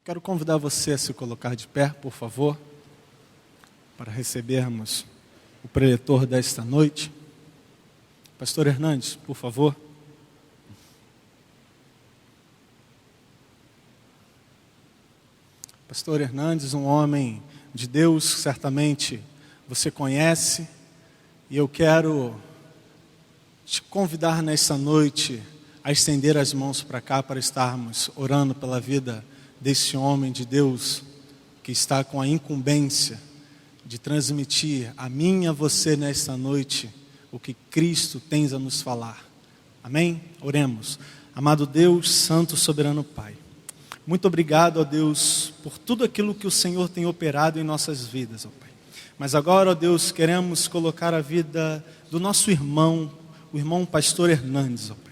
Quero convidar você a se colocar de pé, por favor, para recebermos o preletor desta noite. Pastor Hernandes, por favor. Pastor Hernandes, um homem de Deus, certamente você conhece, e eu quero te convidar nesta noite a estender as mãos para cá, para estarmos orando pela vida desse homem de Deus, que está com a incumbência de transmitir a mim e a você nesta noite o que Cristo tem a nos falar. Amém? Oremos. Amado Deus, Santo, Soberano Pai, muito obrigado, ó Deus, por tudo aquilo que o Senhor tem operado em nossas vidas, ó Pai. Mas agora, ó Deus, queremos colocar a vida do nosso irmão, o irmão Pastor Hernandes, ó Pai.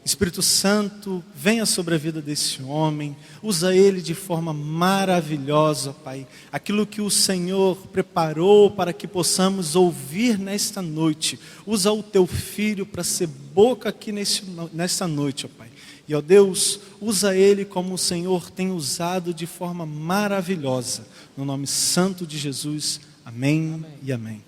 Espírito Santo, venha sobre a vida desse homem, usa ele de forma maravilhosa, Pai. Aquilo que o Senhor preparou para que possamos ouvir nesta noite, usa o teu filho para ser boca aqui nesta noite, ó Pai. E, ó Deus, usa ele como o Senhor tem usado de forma maravilhosa. No nome santo de Jesus, amém e amém.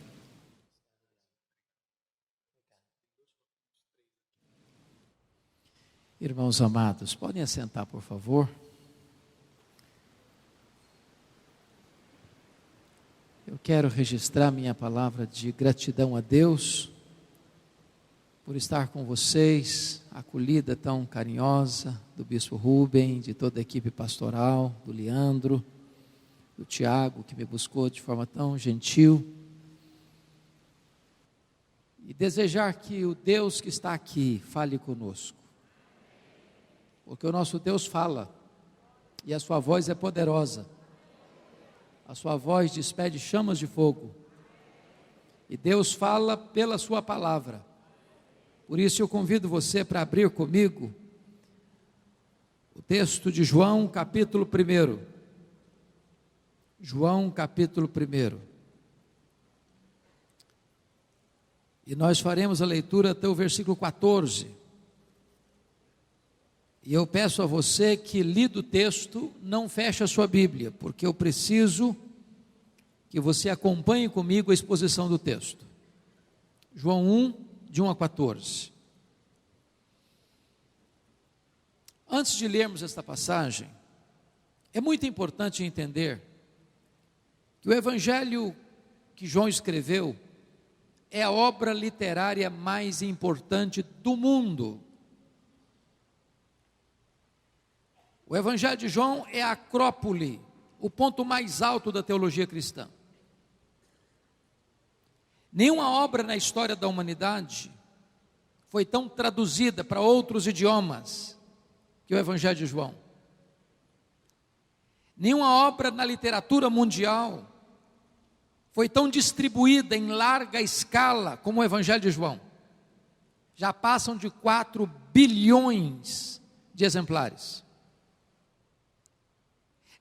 Irmãos amados, podem assentar, por favor. Eu quero registrar minha palavra de gratidão a Deus por estar com vocês, a acolhida tão carinhosa do Bispo Rubem, de toda a equipe pastoral, do Leandro, do Tiago, que me buscou de forma tão gentil. E desejar que o Deus que está aqui fale conosco. Porque o nosso Deus fala, e a sua voz é poderosa, a sua voz despede chamas de fogo, e Deus fala pela sua palavra. Por isso eu convido você para abrir comigo o texto de João capítulo 1. João capítulo 1. E nós faremos a leitura até o versículo 14. E eu peço a você que, lido o texto, não feche a sua Bíblia, porque eu preciso que você acompanhe comigo a exposição do texto. João 1, de 1 a 14. Antes de lermos esta passagem, é muito importante entender que o Evangelho que João escreveu é a obra literária mais importante do mundo. O Evangelho de João é a acrópole, o ponto mais alto da teologia cristã. Nenhuma obra na história da humanidade foi tão traduzida para outros idiomas que o Evangelho de João. Nenhuma obra na literatura mundial foi tão distribuída em larga escala como o Evangelho de João. Já passam de 4 bilhões de exemplares.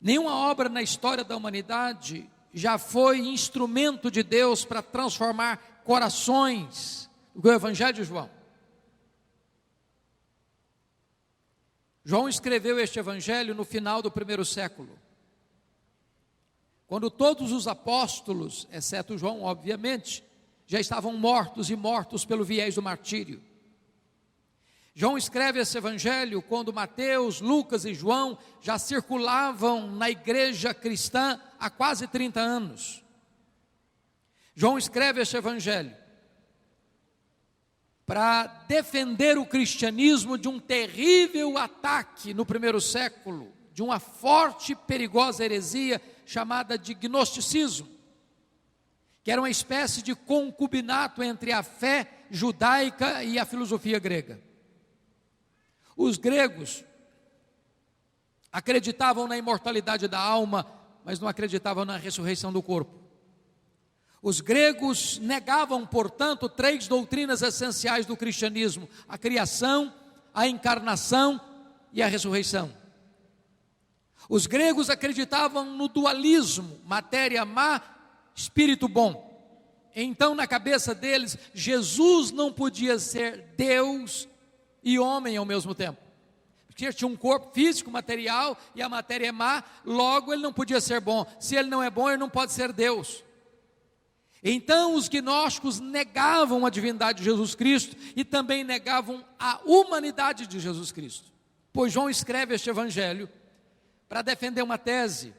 Nenhuma obra na história da humanidade já foi instrumento de Deus para transformar corações do que o Evangelho de João. João escreveu este Evangelho no final do 1º século, quando todos os apóstolos, exceto João, obviamente, já estavam mortos e mortos pelo viés do martírio. João escreve esse Evangelho quando Mateus, Lucas e João já circulavam na igreja cristã há quase 30 anos. João escreve esse Evangelho para defender o cristianismo de um terrível ataque no 1º século, de uma forte e perigosa heresia chamada de gnosticismo, que era uma espécie de concubinato entre a fé judaica e a filosofia grega. Os gregos acreditavam na imortalidade da alma, mas não acreditavam na ressurreição do corpo. Os gregos negavam, portanto, 3 doutrinas essenciais do cristianismo: a criação, a encarnação e a ressurreição. Os gregos acreditavam no dualismo, matéria má, espírito bom. Então, na cabeça deles, Jesus não podia ser Deus e homem ao mesmo tempo. Porque tinha um corpo físico, material, e a matéria é má, logo ele não podia ser bom. Se ele não é bom, ele não pode ser Deus. Então os gnósticos negavam a divindade de Jesus Cristo e também negavam a humanidade de Jesus Cristo. Pois João escreve este evangelho para defender uma tese,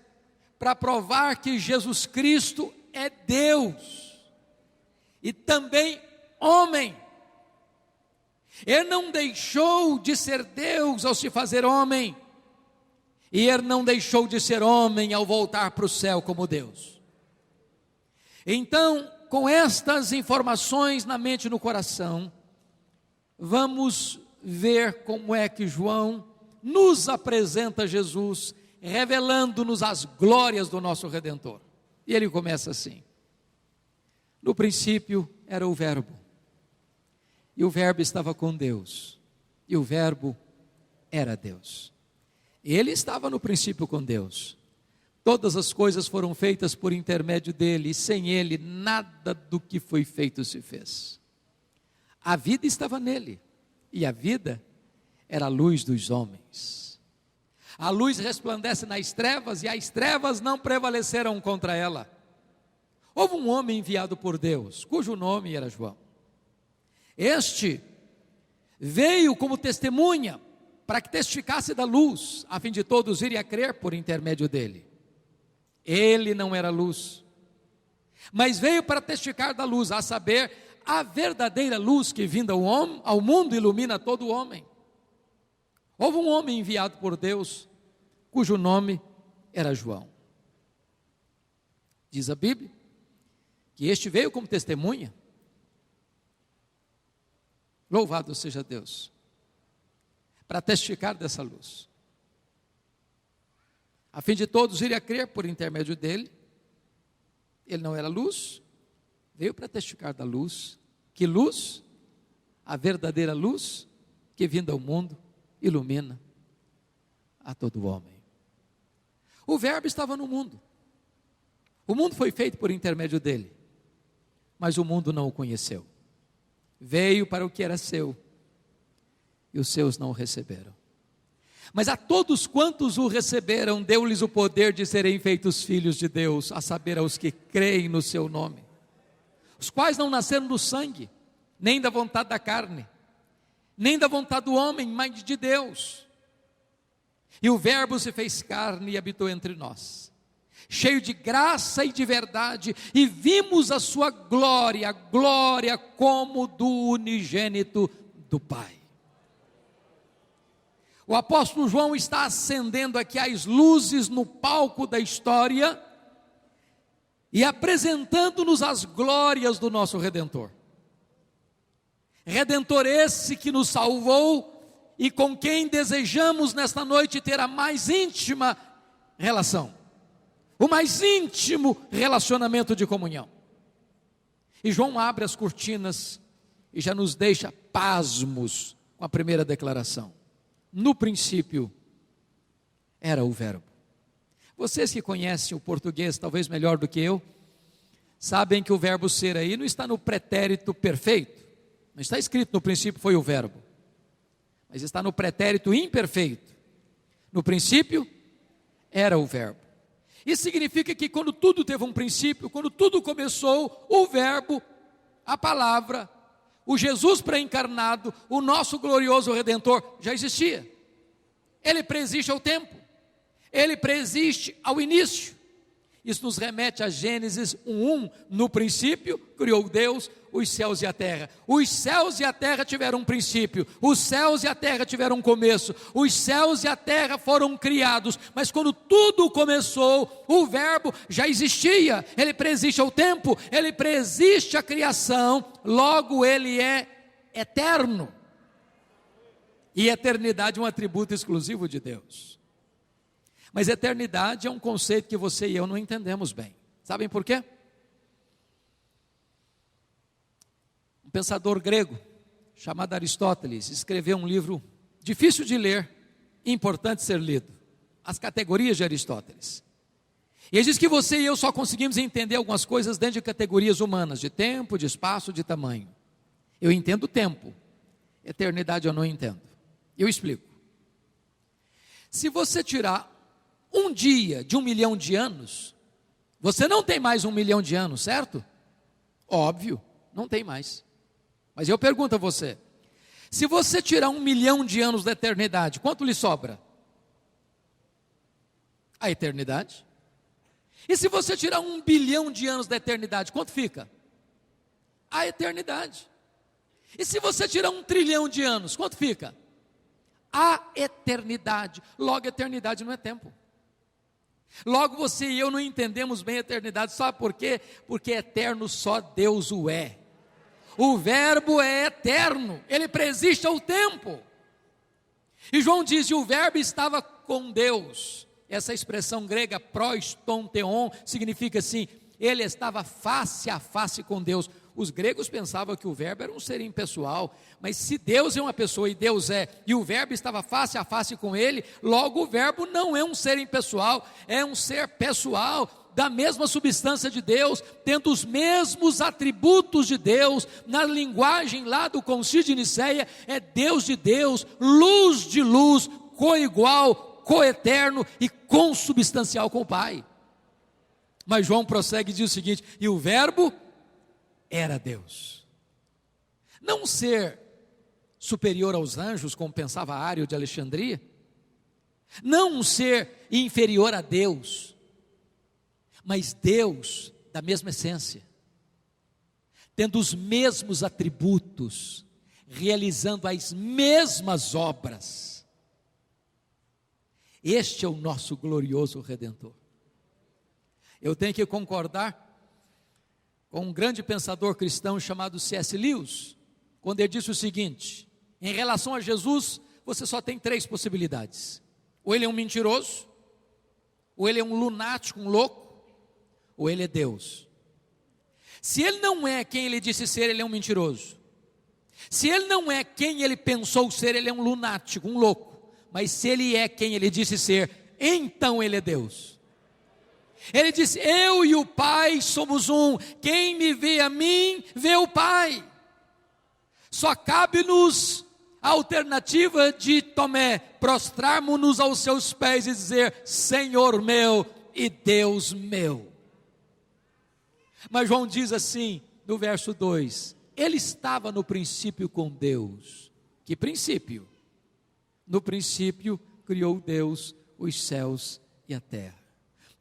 para provar que Jesus Cristo é Deus e também homem. Ele não deixou de ser Deus ao se fazer homem, e ele não deixou de ser homem ao voltar para o céu como Deus. Então, com estas informações na mente e no coração, vamos ver como é que João nos apresenta Jesus, revelando-nos as glórias do nosso Redentor. E ele começa assim: no princípio era o Verbo, e o Verbo estava com Deus, e o Verbo era Deus. Ele estava no princípio com Deus. Todas as coisas foram feitas por intermédio dele, e sem ele nada do que foi feito se fez. A vida estava nele, e a vida era a luz dos homens. A luz resplandece nas trevas, e as trevas não prevaleceram contra ela. Houve um homem enviado por Deus, cujo nome era João. Este veio como testemunha, para que testificasse da luz, a fim de todos irem a crer por intermédio dele. Ele não era luz, mas veio para testificar da luz, a saber, a verdadeira luz que vinda ao mundo ilumina todo homem. Houve um homem enviado por Deus, cujo nome era João. Diz a Bíblia, que este veio como testemunha. Louvado seja Deus, para testificar dessa luz, a fim de todos irem a crer por intermédio dele. Ele não era luz, veio para testificar da luz. Que luz? A verdadeira luz que vinda ao mundo ilumina a todo homem. O Verbo estava no mundo, o mundo foi feito por intermédio dele, mas o mundo não o conheceu. Veio para o que era seu, e os seus não o receberam. Mas a todos quantos o receberam, deu-lhes o poder de serem feitos filhos de Deus, a saber, aos que creem no seu nome, os quais não nasceram do sangue, nem da vontade da carne, nem da vontade do homem, mas de Deus. E o Verbo se fez carne e habitou entre nós, cheio de graça e de verdade, e vimos a sua glória, glória como do unigênito do Pai. O apóstolo João está acendendo aqui as luzes no palco da história e apresentando-nos as glórias do nosso Redentor. Redentor esse que nos salvou e com quem desejamos nesta noite ter a mais íntima relação, o mais íntimo relacionamento de comunhão. E João abre as cortinas e já nos deixa pasmos com a primeira declaração: no princípio era o Verbo. Vocês que conhecem o português talvez melhor do que eu, sabem que o verbo ser aí não está no pretérito perfeito, não está escrito no princípio foi o Verbo, mas está no pretérito imperfeito. No princípio era o Verbo. Isso significa que quando tudo teve um princípio, quando tudo começou, o Verbo, a palavra, o Jesus pré-encarnado, o nosso glorioso Redentor, já existia. Ele preexiste ao tempo, ele preexiste ao início. Isso nos remete a Gênesis 1:1. No princípio criou Deus os céus e a terra. Os céus e a terra tiveram um princípio, os céus e a terra tiveram um começo, os céus e a terra foram criados, mas quando tudo começou, o Verbo já existia, ele preexiste ao tempo, ele preexiste à criação, logo ele é eterno, e eternidade é um atributo exclusivo de Deus. Mas eternidade é um conceito que você e eu não entendemos bem. Sabem por quê? Um pensador grego chamado Aristóteles escreveu um livro difícil de ler e importante de ser lido, As Categorias de Aristóteles. E ele diz que você e eu só conseguimos entender algumas coisas dentro de categorias humanas, de tempo, de espaço, de tamanho. Eu entendo o tempo, eternidade eu não entendo. Eu explico. Se você tirar um dia de 1 milhão de anos, você não tem mais 1 milhão de anos, certo? Óbvio, não tem mais. Mas eu pergunto a você, se você tirar 1 milhão de anos da eternidade, quanto lhe sobra? A eternidade. E se você tirar 1 bilhão de anos da eternidade, quanto fica? A eternidade. E se você tirar 1 trilhão de anos, quanto fica? A eternidade. Logo, a eternidade não é tempo. Logo, você e eu não entendemos bem a eternidade. Sabe por quê? Porque eterno só Deus o é. O verbo é eterno, ele preexiste ao tempo. E João diz que o verbo estava com Deus. Essa expressão grega proston theon significa assim, ele estava face a face com Deus. Os gregos pensavam que o verbo era um ser impessoal, mas se Deus é uma pessoa e Deus é, e o verbo estava face a face com ele, logo o verbo não é um ser impessoal, é um ser pessoal, da mesma substância de Deus, tendo os mesmos atributos de Deus. Na linguagem lá do Concílio de Nicéia, é Deus de Deus, luz de luz, coigual, coeterno e consubstancial com o Pai. Mas João prossegue e diz o seguinte: e o verbo era Deus. Não um ser superior aos anjos, como pensava Ário de Alexandria, não um ser inferior a Deus, mas Deus da mesma essência, tendo os mesmos atributos, realizando as mesmas obras. Este é o nosso glorioso Redentor. Eu tenho que concordar com um grande pensador cristão chamado C.S. Lewis, quando ele disse o seguinte: em relação a Jesus, você só tem 3 possibilidades: ou ele é um mentiroso, ou ele é um lunático, um louco, ou ele é Deus. Se ele não é quem ele disse ser, ele é um mentiroso. Se ele não é quem ele pensou ser, ele é um lunático, um louco. Mas se ele é quem ele disse ser, então ele é Deus. Ele disse: eu e o Pai somos um, quem me vê a mim, vê o Pai. Só cabe-nos a alternativa de Tomé, prostrarmos-nos aos seus pés e dizer: Senhor meu e Deus meu. Mas João diz assim, no verso 2, ele estava no princípio com Deus. Que princípio? No princípio criou Deus os céus e a terra.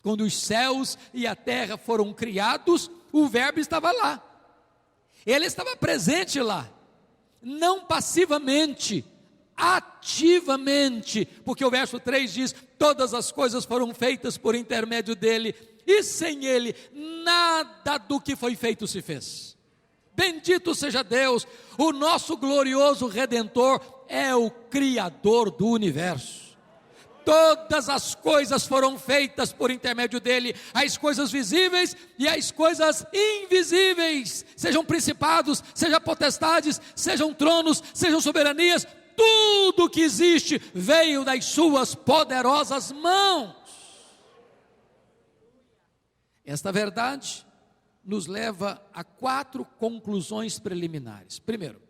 Quando os céus e a terra foram criados, o verbo estava lá. Ele estava presente lá, não passivamente, ativamente, porque o verso 3 diz: todas as coisas foram feitas por intermédio dele, e sem ele, nada do que foi feito se fez. Bendito seja Deus, o nosso glorioso Redentor é o Criador do universo. Todas as coisas foram feitas por intermédio dele, as coisas visíveis e as coisas invisíveis, sejam principados, sejam potestades, sejam tronos, sejam soberanias, tudo que existe veio das suas poderosas mãos. Esta verdade nos leva a 4 conclusões preliminares. Primeiro,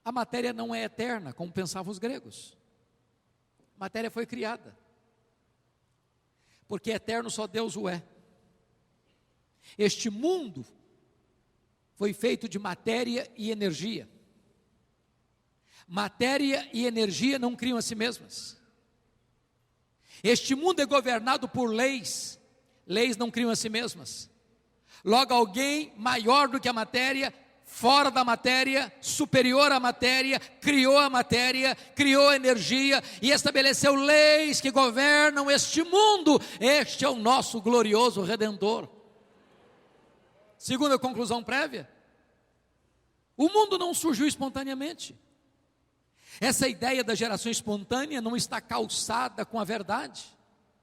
a matéria não é eterna, como pensavam os gregos. A matéria foi criada, porque eterno só Deus o é. Este mundo foi feito de matéria e energia. Matéria e energia não criam a si mesmas. Este mundo é governado por leis. Leis não criam a si mesmas. Logo, alguém maior do que a matéria, fora da matéria, superior à matéria, criou a energia e estabeleceu leis que governam este mundo. Este é o nosso glorioso Redentor. Segunda conclusão prévia: o mundo não surgiu espontaneamente. Essa ideia da geração espontânea não está calçada com a verdade.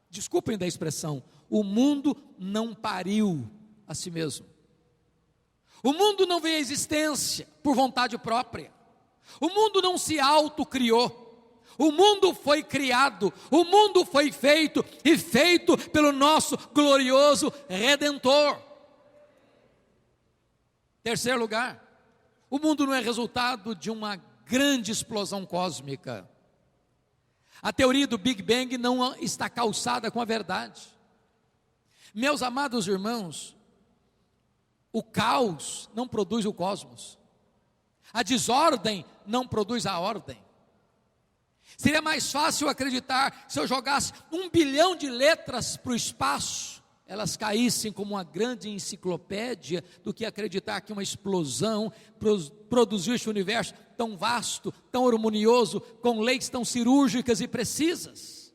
Desculpem da expressão, o mundo não pariu a si mesmo. O mundo não veio à existência por vontade própria. O mundo não se autocriou. O mundo foi criado, o mundo foi feito e feito pelo nosso glorioso Redentor. Terceiro lugar, o mundo não é resultado de uma grande explosão cósmica. A teoria do Big Bang não está calçada com a verdade. Meus amados irmãos, o caos não produz o cosmos. A desordem não produz a ordem. Seria mais fácil acreditar se eu jogasse 1 bilhão de letras para o espaço, elas caíssem como uma grande enciclopédia, do que acreditar que uma explosão produziu este universo tão vasto, tão harmonioso, com leis tão cirúrgicas e precisas.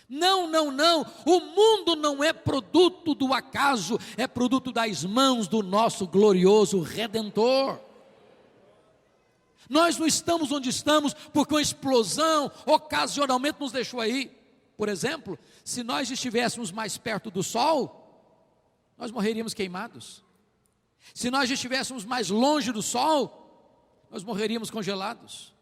Não, não, não, o mundo não é produto do acaso, é produto das mãos do nosso glorioso Redentor. Nós não estamos onde estamos porque uma explosão ocasionalmente nos deixou aí. Por exemplo, se nós estivéssemos mais perto do Sol, nós morreríamos queimados. Se nós estivéssemos mais longe do Sol, nós morreríamos congelados.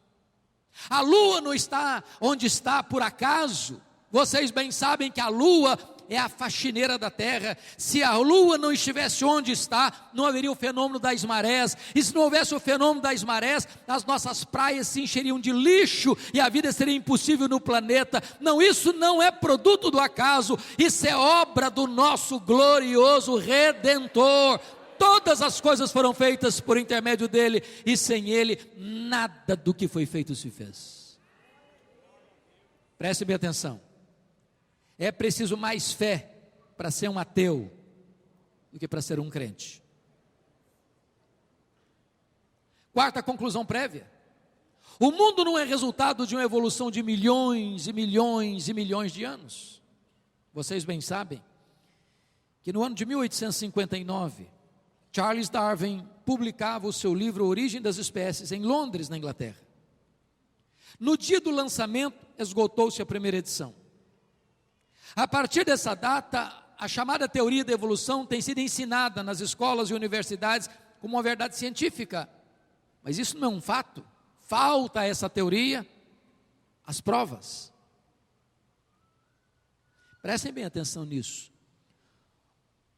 A Lua não está onde está por acaso. Vocês bem sabem que a Lua é a faxineira da terra. Se a Lua não estivesse onde está, não haveria o fenômeno das marés. E se não houvesse o fenômeno das marés, as nossas praias se encheriam de lixo e a vida seria impossível no planeta. Não, isso não é produto do acaso, isso é obra do nosso glorioso Redentor. Todas as coisas foram feitas por intermédio dele, e sem ele nada do que foi feito se fez. Preste bem atenção. É preciso mais fé para ser um ateu do que para ser um crente. Quarta conclusão prévia: o mundo não é resultado de uma evolução de milhões e milhões e milhões de anos. Vocês bem sabem que no ano de 1859, Charles Darwin publicava o seu livro Origem das Espécies em Londres, na Inglaterra. No dia do lançamento, esgotou-se a primeira edição. A partir dessa data, a chamada teoria da evolução tem sido ensinada nas escolas e universidades como uma verdade científica. Mas isso não é um fato. Falta a essa teoria as provas. Prestem bem atenção nisso.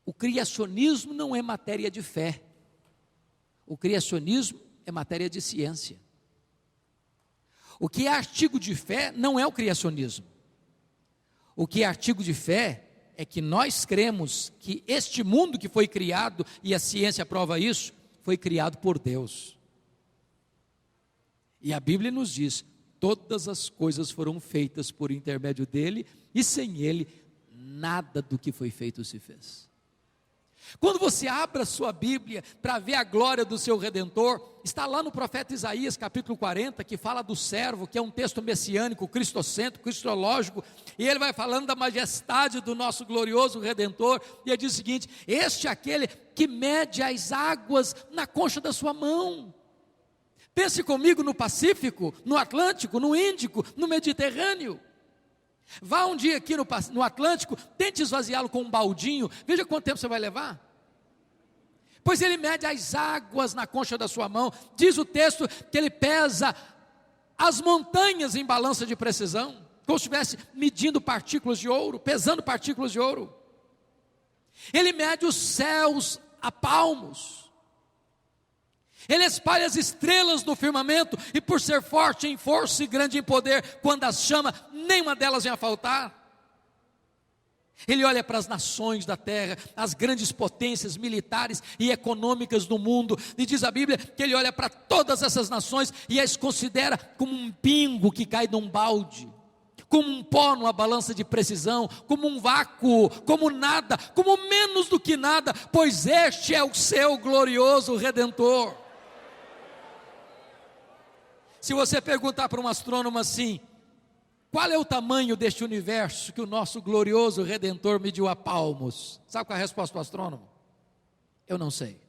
O criacionismo não é matéria de fé. O criacionismo é matéria de ciência. O que é artigo de fé não é o criacionismo. O que é artigo de fé é que nós cremos que este mundo que foi criado, e a ciência prova isso, foi criado por Deus. E a Bíblia nos diz: todas as coisas foram feitas por intermédio dele, e sem ele, nada do que foi feito se fez. Quando você abre a sua Bíblia para ver a glória do seu Redentor, está lá no profeta Isaías capítulo 40, que fala do servo, que é um texto messiânico, cristocêntrico, cristológico, e ele vai falando da majestade do nosso glorioso Redentor, e ele diz o seguinte: este é aquele que mede as águas na concha da sua mão. Pense comigo no Pacífico, no Atlântico, no Índico, no Mediterrâneo. Vá um dia aqui no Atlântico, tente esvaziá-lo com um baldinho, veja quanto tempo você vai levar. Pois ele mede as águas na concha da sua mão. Diz o texto que ele pesa as montanhas em balança de precisão, como se estivesse medindo partículas de ouro, pesando partículas de ouro. Ele mede os céus a palmos. Ele espalha as estrelas no firmamento, e por ser forte em força e grande em poder, quando as chama, nenhuma delas vem a faltar. Ele olha para as nações da terra, as grandes potências militares e econômicas do mundo, e diz a Bíblia que ele olha para todas essas nações e as considera como um pingo que cai num balde, como um pó numa balança de precisão, como um vácuo, como nada, como menos do que nada, pois este é o seu glorioso Redentor. Se você perguntar para um astrônomo assim: qual é o tamanho deste universo que o nosso glorioso Redentor mediu a palmos? Sabe qual é a resposta do astrônomo? Eu não sei.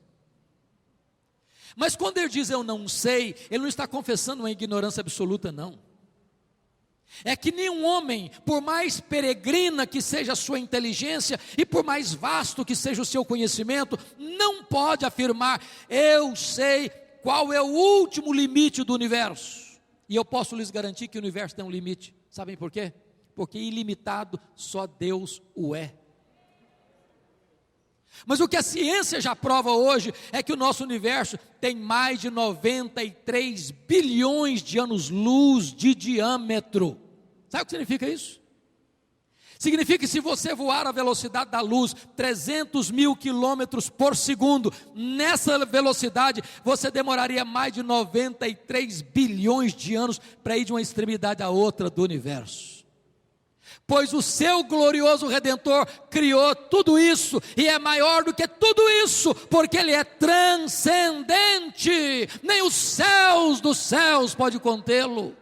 Mas quando ele diz eu não sei, ele não está confessando uma ignorância absoluta, não. É que nenhum homem, por mais peregrina que seja a sua inteligência, e por mais vasto que seja o seu conhecimento, não pode afirmar: eu sei qual é o último limite do universo. E eu posso lhes garantir que o universo tem um limite. Sabem por quê? Porque ilimitado só Deus o é. Mas o que a ciência já prova hoje é que o nosso universo tem mais de 93 bilhões de anos-luz de diâmetro. Sabe o que significa isso? Significa que se você voar à velocidade da luz, 300 mil quilômetros por segundo, nessa velocidade, você demoraria mais de 93 bilhões de anos para ir de uma extremidade à outra do universo. Pois o seu glorioso Redentor criou tudo isso, e é maior do que tudo isso, porque Ele é transcendente, nem os céus dos céus pode contê-lo.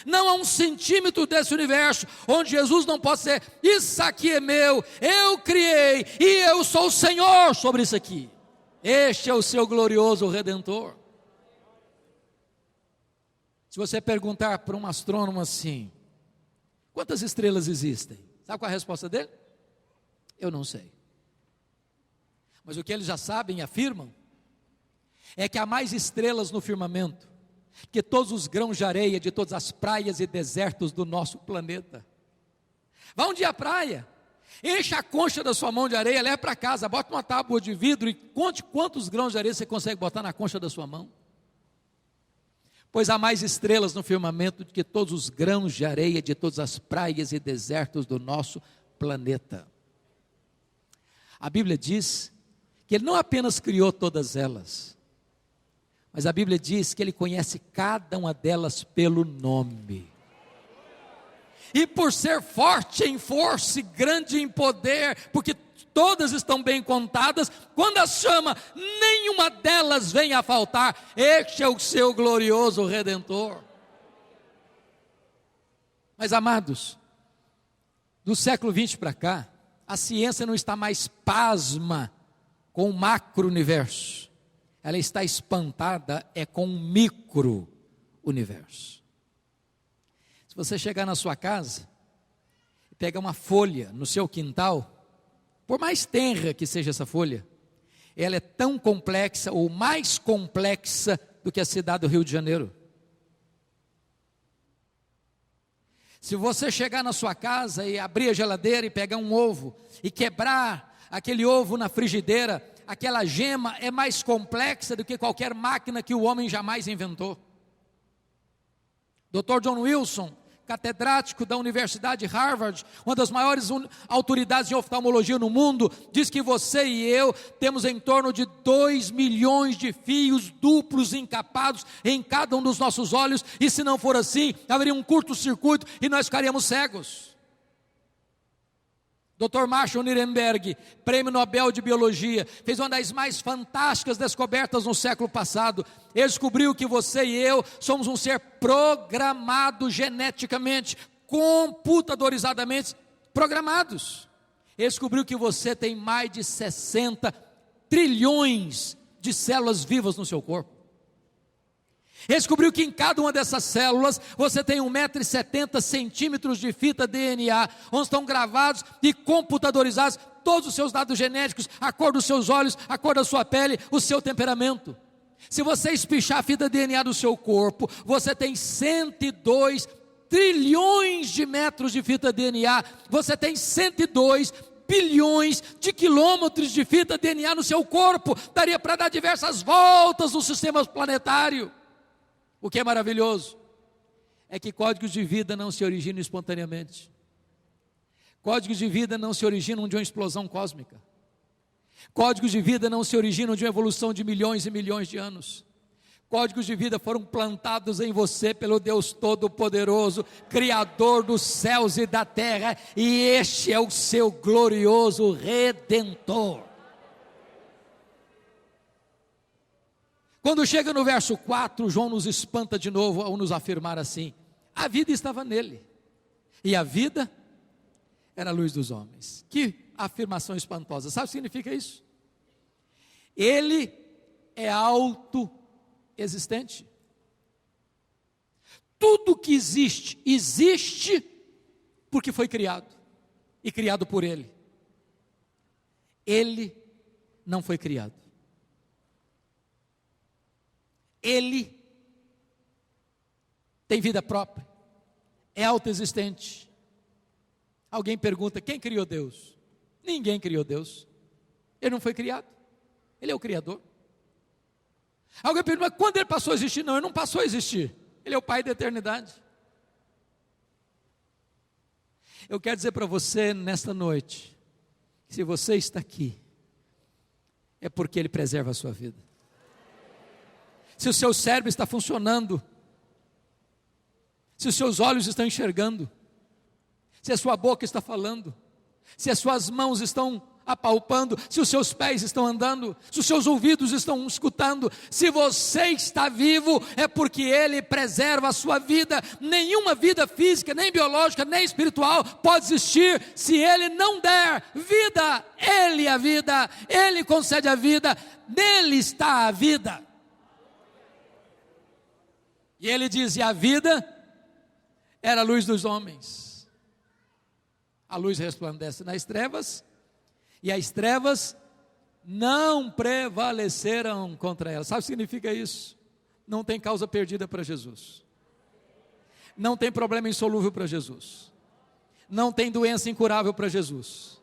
Não há um centímetro desse universo onde Jesus não possa ser: isso aqui é meu, eu criei e eu sou o Senhor sobre isso aqui. Este é o seu glorioso Redentor. Se você perguntar para um astrônomo assim: quantas estrelas existem? Sabe qual é a resposta dele? Eu não sei. Mas o que eles já sabem e afirmam é que há mais estrelas no firmamento que todos os grãos de areia de todas as praias e desertos do nosso planeta. Vá um dia à praia, encha a concha da sua mão de areia, leva para casa, bota uma tábua de vidro e conte quantos grãos de areia você consegue botar na concha da sua mão. Pois há mais estrelas no firmamento do que todos os grãos de areia de todas as praias e desertos do nosso planeta. A Bíblia diz que Ele não apenas criou todas elas, mas a Bíblia diz que Ele conhece cada uma delas pelo nome. E por ser forte em força e grande em poder, porque todas estão bem contadas, quando as chama, nenhuma delas vem a faltar. Este é o seu glorioso Redentor. Mas amados, do século 20 para cá, a ciência não está mais pasma com o macro-universo. Ela está espantada com um micro-universo. Se você chegar na sua casa e pegar uma folha no seu quintal, por mais tenra que seja essa folha, ela é tão complexa ou mais complexa do que a cidade do Rio de Janeiro. Se você chegar na sua casa e abrir a geladeira e pegar um ovo e quebrar aquele ovo na frigideira, aquela gema é mais complexa do que qualquer máquina que o homem jamais inventou. Dr. John Wilson, catedrático da Universidade de Harvard, uma das maiores autoridades em oftalmologia no mundo, diz que você e eu temos em torno de 2 milhões de fios duplos encapados em cada um dos nossos olhos, e se não for assim, haveria um curto-circuito e nós ficaríamos cegos. Dr. Marshall Nirenberg, prêmio Nobel de Biologia, fez uma das mais fantásticas descobertas no século passado. Ele descobriu que você e eu somos um ser programado geneticamente, computadorizadamente programados. Ele descobriu que você tem mais de 60 trilhões de células vivas no seu corpo. Ele descobriu que em cada uma dessas células você tem 1,70 m de fita DNA, onde estão gravados e computadorizados todos os seus dados genéticos, a cor dos seus olhos, a cor da sua pele, o seu temperamento. Se você espichar a fita DNA do seu corpo, você tem 102 trilhões de metros de fita DNA, você tem 102 bilhões de quilômetros de fita DNA no seu corpo, daria para dar diversas voltas no sistema planetário. O que é maravilhoso é que códigos de vida não se originam espontaneamente. Códigos de vida não se originam de uma explosão cósmica. Códigos de vida não se originam de uma evolução de milhões e milhões de anos. Códigos de vida foram plantados em você pelo Deus Todo-Poderoso, Criador dos céus e da terra, e este é o seu glorioso Redentor. Quando chega no verso 4, João nos espanta de novo ao nos afirmar assim: a vida estava nele, e a vida era a luz dos homens. Que afirmação espantosa. Sabe o que significa isso? Ele é autoexistente. Tudo que existe, existe porque foi criado, e criado por ele. Ele não foi criado. Ele tem vida própria, é autoexistente. Alguém pergunta: quem criou Deus? Ninguém criou Deus. Ele não foi criado, ele é o Criador. Alguém pergunta: quando ele passou a existir? Não, ele não passou a existir, ele é o Pai da eternidade. Eu quero dizer para você nesta noite, que se você está aqui, é porque Ele preserva a sua vida. Se o seu cérebro está funcionando, se os seus olhos estão enxergando, se a sua boca está falando, se as suas mãos estão apalpando, se os seus pés estão andando, se os seus ouvidos estão escutando, se você está vivo, é porque Ele preserva a sua vida. Nenhuma vida física, nem biológica, nem espiritual pode existir se Ele não der vida. Ele é a vida, Ele concede a vida, nele está a vida. E Ele diz: e a vida era a luz dos homens. A luz resplandece nas trevas, e as trevas não prevaleceram contra ela. Sabe o que significa isso? Não tem causa perdida para Jesus. Não tem problema insolúvel para Jesus. Não tem doença incurável para Jesus.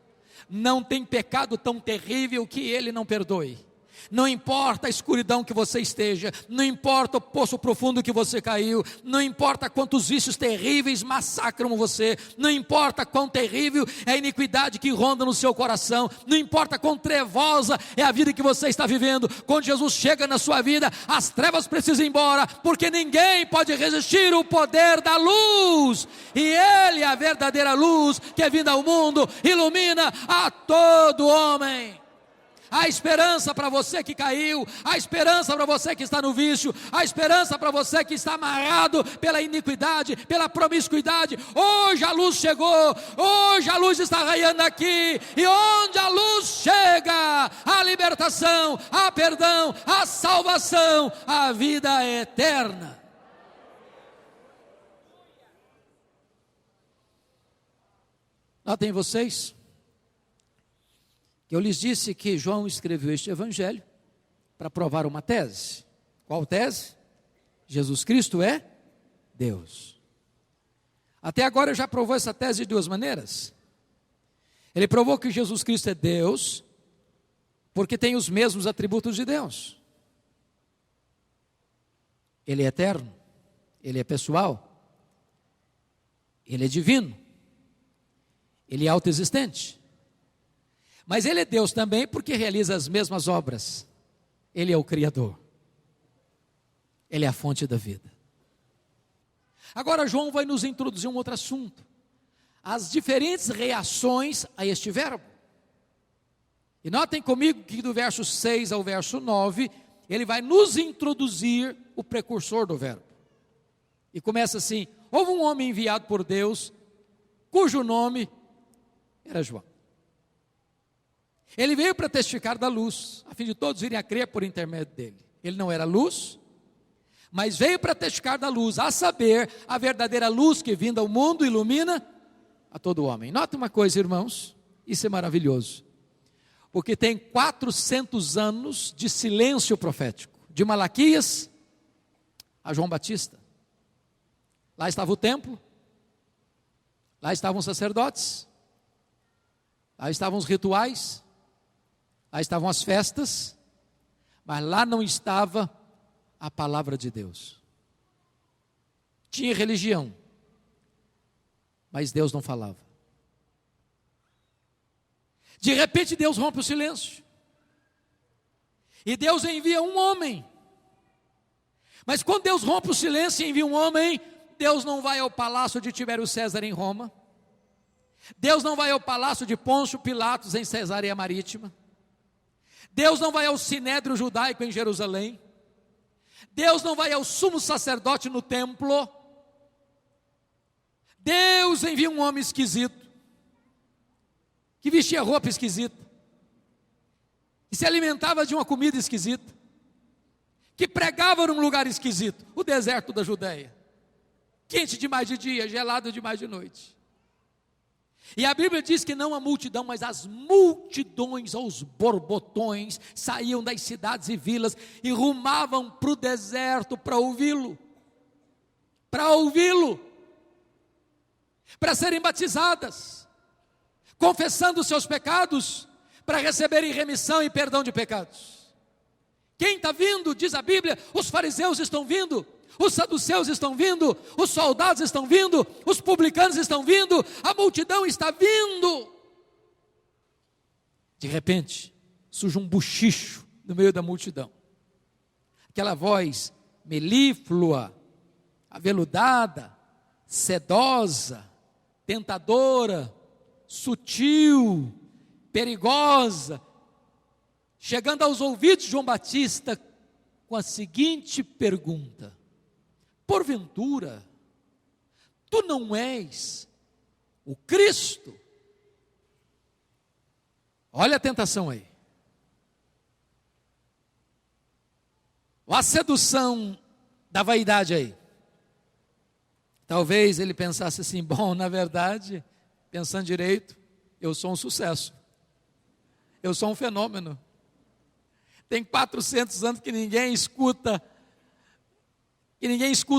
Não tem pecado tão terrível que Ele não perdoe. Não importa a escuridão que você esteja, não importa o poço profundo que você caiu, não importa quantos vícios terríveis massacram você, não importa quão terrível é a iniquidade que ronda no seu coração, não importa quão trevosa é a vida que você está vivendo. Quando Jesus chega na sua vida, as trevas precisam ir embora, porque ninguém pode resistir ao poder da luz, e Ele é a verdadeira luz que é vinda ao mundo, ilumina a todo homem. Há esperança para você que caiu, há esperança para você que está no vício, há esperança para você que está amarrado pela iniquidade, pela promiscuidade. Hoje a luz chegou, hoje a luz está raiando aqui, e onde a luz chega, a libertação, a perdão, a salvação, a vida eterna. Notem vocês, eu lhes disse que João escreveu este evangelho para provar uma tese. Qual tese? Jesus Cristo é Deus. Até agora já provou essa tese de duas maneiras. Ele provou que Jesus Cristo é Deus, porque tem os mesmos atributos de Deus. Ele é eterno, Ele é pessoal, Ele é divino, Ele é autoexistente. Mas Ele é Deus também porque realiza as mesmas obras. Ele é o Criador. Ele é a fonte da vida. Agora João vai nos introduzir um outro assunto. As diferentes reações a este verbo. E notem comigo que do verso 6 ao verso 9, ele vai nos introduzir o precursor do verbo. E começa assim: houve um homem enviado por Deus, cujo nome era João. Ele veio para testificar da luz, a fim de todos virem a crer por intermédio dele. Ele não era luz, mas veio para testificar da luz, a saber, a verdadeira luz que vinda ao mundo ilumina a todo homem. Nota uma coisa, irmãos, isso é maravilhoso, porque tem 400 anos de silêncio profético, de Malaquias a João Batista. Lá estava o templo, lá estavam os sacerdotes, lá estavam os rituais, lá estavam as festas, mas lá não estava a palavra de Deus. Tinha religião, mas Deus não falava. De repente Deus rompe o silêncio, e Deus envia um homem. Mas quando Deus rompe o silêncio e envia um homem, Deus não vai ao palácio de Tibério César em Roma, Deus não vai ao palácio de Pôncio Pilatos em Cesareia Marítima, Deus não vai ao sinédrio judaico em Jerusalém, Deus não vai ao sumo sacerdote no templo. Deus envia um homem esquisito, que vestia roupa esquisita, que se alimentava de uma comida esquisita, que pregava num lugar esquisito, o deserto da Judéia, quente demais de dia, gelado demais de noite. E a Bíblia diz que não a multidão, mas as multidões aos borbotões saíam das cidades e vilas e rumavam para o deserto para ouvi-lo, para serem batizadas, confessando os seus pecados, para receberem remissão e perdão de pecados. Quem está vindo, diz a Bíblia, os fariseus estão vindo, os saduceus estão vindo, os soldados estão vindo, os publicanos estão vindo, a multidão está vindo. De repente, surge um bochicho no meio da multidão. Aquela voz melíflua, aveludada, sedosa, tentadora, sutil, perigosa, chegando aos ouvidos de João Batista com a seguinte pergunta: porventura, tu não és o Cristo? Olha a tentação aí. Olha a sedução da vaidade aí. Talvez ele pensasse assim: bom, na verdade, pensando direito, eu sou um sucesso. Eu sou um fenômeno. Tem 400 anos que ninguém escuta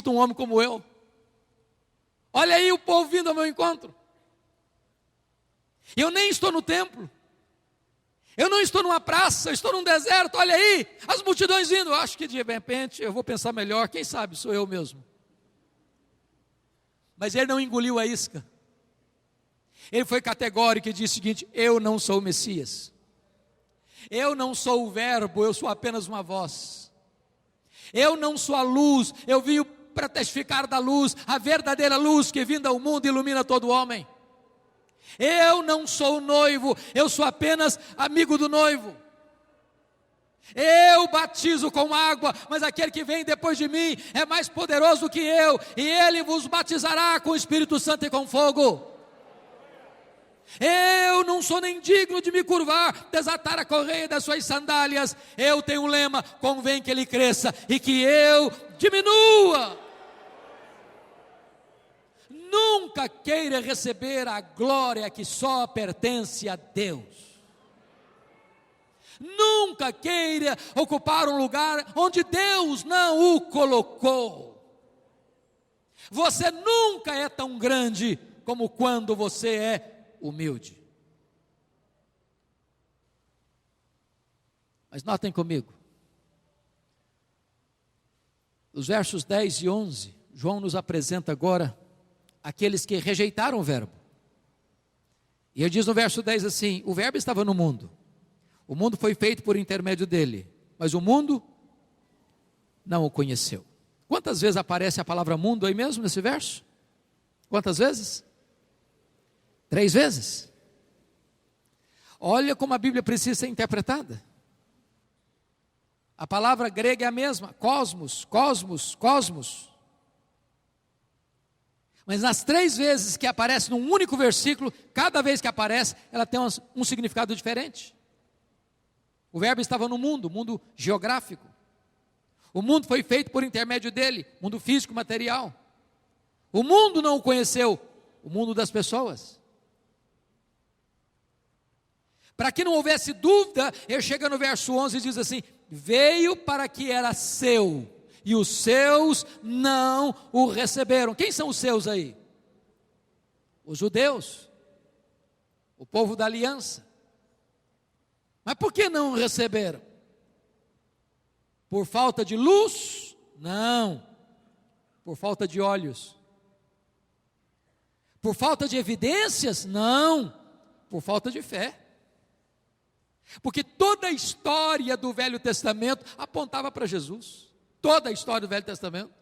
um homem como eu. Olha aí o povo vindo ao meu encontro. Eu nem estou no templo. Eu não estou numa praça, eu estou num deserto. Olha aí, as multidões vindo. Eu acho que de repente eu vou pensar melhor. Quem sabe sou eu mesmo. Mas ele não engoliu a isca. Ele foi categórico e disse o seguinte: eu não sou o Messias. Eu não sou o verbo, eu sou apenas uma voz. Eu não sou a luz, eu vim para testificar da luz, a verdadeira luz que vinda ao mundo ilumina todo homem. Eu não sou o noivo, eu sou apenas amigo do noivo. Eu batizo com água, mas aquele que vem depois de mim é mais poderoso do que eu, e ele vos batizará com o Espírito Santo e com fogo. Eu não sou nem digno de me curvar, desatar a correia das suas sandálias. Eu tenho um lema: convém que ele cresça e que eu diminua. Nunca queira receber a glória que só pertence a Deus. Nunca queira ocupar um lugar onde Deus não o colocou. Você nunca é tão grande como quando você é humilde. Mas notem comigo, os versos 10 e 11, João nos apresenta agora aqueles que rejeitaram o verbo. E ele diz no verso 10 assim: o verbo estava no mundo, o mundo foi feito por intermédio dele, mas o mundo não o conheceu. Quantas vezes aparece a palavra mundo aí mesmo nesse verso? Quantas vezes? 3 vezes. Olha como a Bíblia precisa ser interpretada. A palavra grega é a mesma: cosmos, cosmos, cosmos. Mas nas 3 vezes que aparece num único versículo, cada vez que aparece, ela tem um significado diferente. O verbo estava no mundo, mundo geográfico. O mundo foi feito por intermédio dele, mundo físico, material. O mundo não o conheceu, o mundo das pessoas. Para que não houvesse dúvida, ele chega no verso 11 e diz assim: veio para que era seu, e os seus não o receberam. Quem são os seus aí? Os judeus, o povo da aliança. Mas por que não o receberam? Por falta de luz? Não. Por falta de olhos. Por falta de evidências? Não. Por falta de fé. Porque toda a história do Velho Testamento apontava para Jesus. Toda a história do Velho Testamento.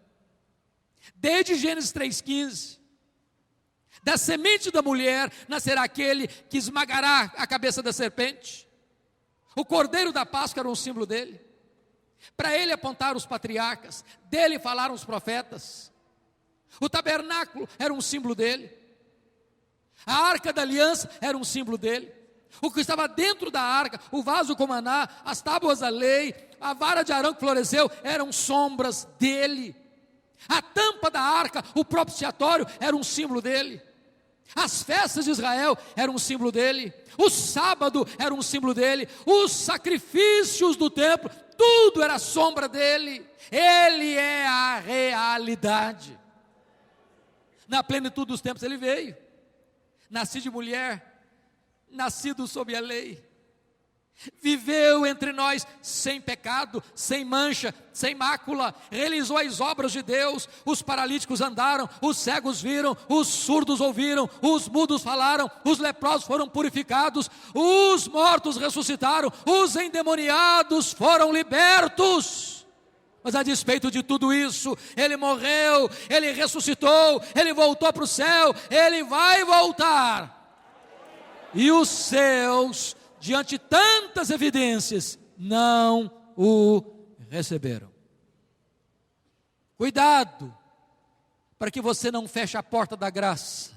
Desde Gênesis 3,15. Da semente da mulher nascerá aquele que esmagará a cabeça da serpente. O cordeiro da Páscoa era um símbolo dele. Para ele apontaram os patriarcas, dele falaram os profetas. O tabernáculo era um símbolo dele. A arca da aliança era um símbolo dele. O que estava dentro da arca, o vaso com maná, as tábuas da lei, a vara de Arão que floresceu, eram sombras dele. A tampa da arca, o propiciatório, era um símbolo dele. As festas de Israel eram um símbolo dele. O sábado era um símbolo dele. Os sacrifícios do templo, tudo era sombra dele. Ele é a realidade. Na plenitude dos tempos ele veio. Nascido de mulher, nascido sob a lei, viveu entre nós sem pecado, sem mancha, sem mácula, realizou as obras de Deus. Os paralíticos andaram, os cegos viram, os surdos ouviram, os mudos falaram, os leprosos foram purificados, os mortos ressuscitaram, os endemoniados foram libertos. Mas a despeito de tudo isso, Ele morreu, Ele ressuscitou, Ele voltou para o céu, Ele vai voltar. E os seus, diante de tantas evidências, não o receberam. Cuidado, para que você não feche a porta da graça,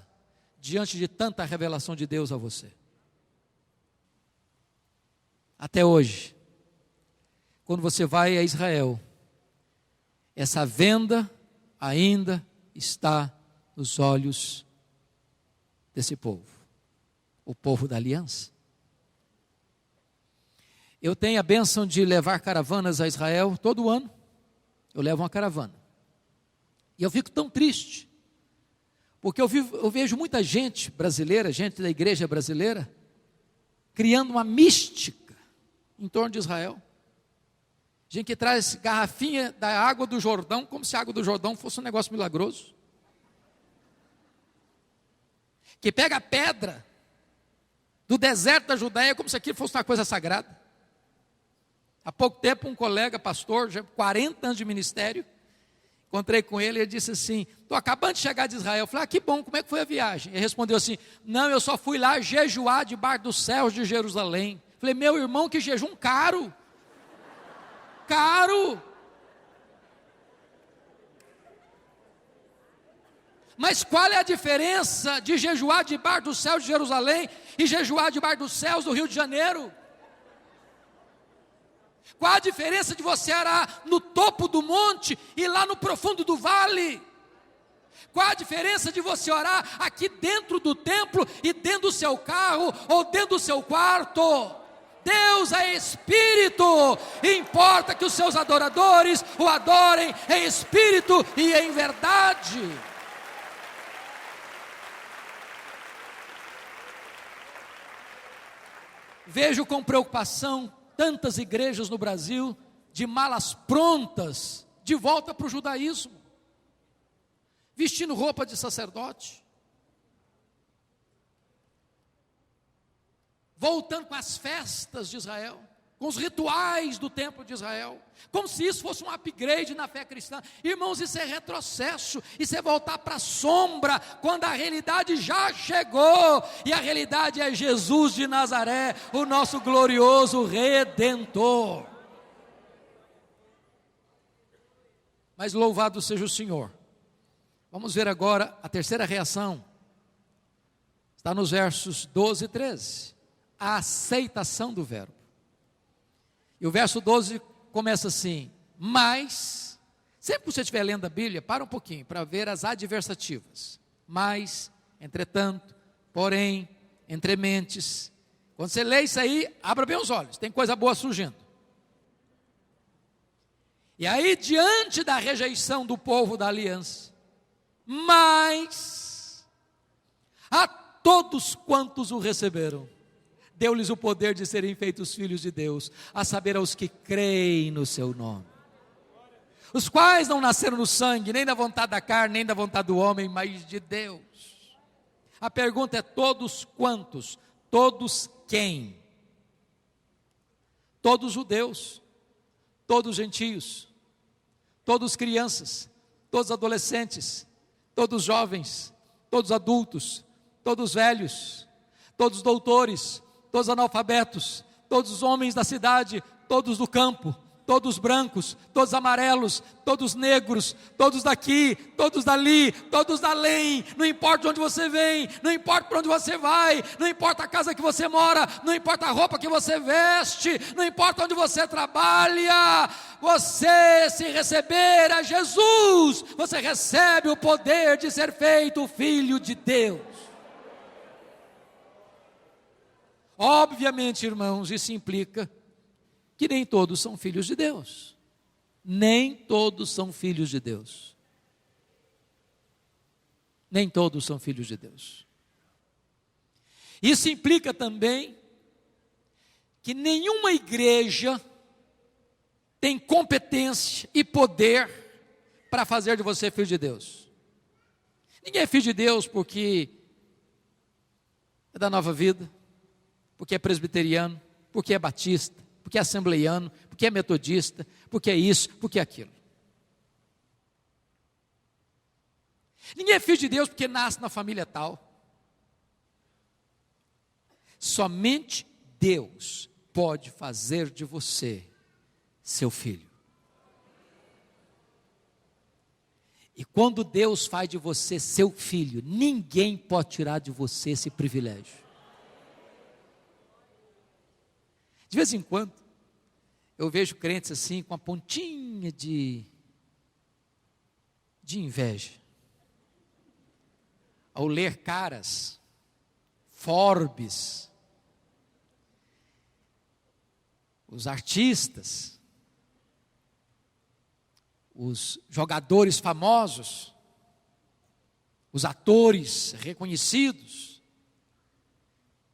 diante de tanta revelação de Deus a você. Até hoje, quando você vai a Israel, essa venda ainda está nos olhos desse povo, o povo da aliança. Eu tenho a bênção de levar caravanas a Israel todo ano. Eu levo uma caravana. E eu fico tão triste, porque eu vejo muita gente brasileira, gente da igreja brasileira, criando uma mística em torno de Israel. Gente que traz garrafinha da água do Jordão, como se a água do Jordão fosse um negócio milagroso. Que pega a pedra do deserto da Judéia, como se aquilo fosse uma coisa sagrada. Há pouco tempo, um colega, pastor, já 40 anos de ministério, encontrei com ele e ele disse assim: estou acabando de chegar de Israel. Eu falei: que bom, como é que foi a viagem? Ele respondeu assim: não, eu só fui lá jejuar debaixo dos céus de Jerusalém. Eu falei: meu irmão, que jejum caro. Caro. Mas qual é a diferença de jejuar debaixo dos céus de Jerusalém e jejuar debaixo dos céus do Rio de Janeiro? Qual a diferença de você orar no topo do monte e lá no profundo do vale? Qual a diferença de você orar aqui dentro do templo e dentro do seu carro ou dentro do seu quarto? Deus é Espírito, e importa que os seus adoradores o adorem em Espírito e em verdade. Vejo com preocupação tantas igrejas no Brasil de malas prontas, de volta para o judaísmo, vestindo roupa de sacerdote, voltando com as festas de Israel, com os rituais do templo de Israel, como se isso fosse um upgrade na fé cristã. Irmãos, isso é retrocesso, isso é voltar para a sombra, quando a realidade já chegou, e a realidade é Jesus de Nazaré, o nosso glorioso Redentor. Mas louvado seja o Senhor. Vamos ver agora a terceira reação, está nos versos 12 e 13, a aceitação do verbo. E o verso 12 começa assim: mas, sempre que você estiver lendo a Bíblia, para um pouquinho para ver as adversativas. Mas, entretanto, porém, entrementes. Quando você lê isso aí, abra bem os olhos, tem coisa boa surgindo. E aí, diante da rejeição do povo da aliança, mas a todos quantos o receberam, deu-lhes o poder de serem feitos filhos de Deus, a saber, aos que creem no seu nome, os quais não nasceram no sangue, nem da vontade da carne, nem da vontade do homem, mas de Deus. A pergunta é: todos quantos? Todos quem? Todos judeus, todos gentios, todos crianças, todos adolescentes, todos jovens, todos adultos, todos velhos, todos doutores, todos analfabetos, todos os homens da cidade, todos do campo, todos brancos, todos amarelos, todos negros, todos daqui, todos dali, todos da além. Não importa de onde você vem, não importa para onde você vai, não importa a casa que você mora, não importa a roupa que você veste, não importa onde você trabalha, você, se receber a Jesus, você recebe o poder de ser feito filho de Deus. Obviamente, irmãos, isso implica que nem todos são filhos de Deus. Nem todos são filhos de Deus. Nem todos são filhos de Deus. Isso implica também que nenhuma igreja tem competência e poder para fazer de você filho de Deus. Ninguém é filho de Deus porque é da Nova Vida, porque é presbiteriano, porque é batista, porque é assembleiano, porque é metodista, porque é isso, porque é aquilo. Ninguém é filho de Deus porque nasce na família tal. Somente Deus pode fazer de você seu filho. E quando Deus faz de você seu filho, ninguém pode tirar de você esse privilégio. De vez em quando, eu vejo crentes assim, com a pontinha de inveja. Ao ler caras, Forbes, os artistas, os jogadores famosos, os atores reconhecidos,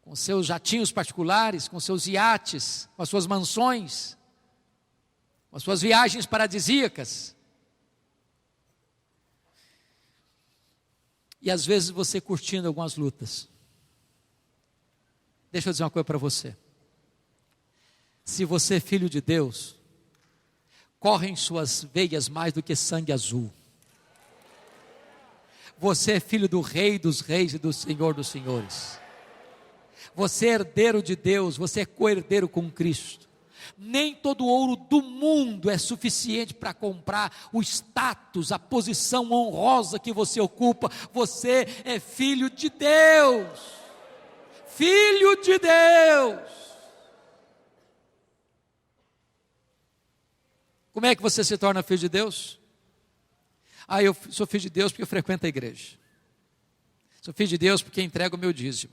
com seus jatinhos particulares, com seus iates, com as suas mansões, com as suas viagens paradisíacas. E às vezes você curtindo algumas lutas. Deixa eu dizer uma coisa para você. Se você é filho de Deus, corre em suas veias mais do que sangue azul. Você é filho do Rei dos Reis e do Senhor dos Senhores. Você é herdeiro de Deus, você é co-herdeiro com Cristo. Nem todo ouro do mundo é suficiente para comprar o status, a posição honrosa que você ocupa. Você é filho de Deus. Filho de Deus. Como é que você se torna filho de Deus? Eu sou filho de Deus porque eu frequento a igreja. Sou filho de Deus porque entrego o meu dízimo.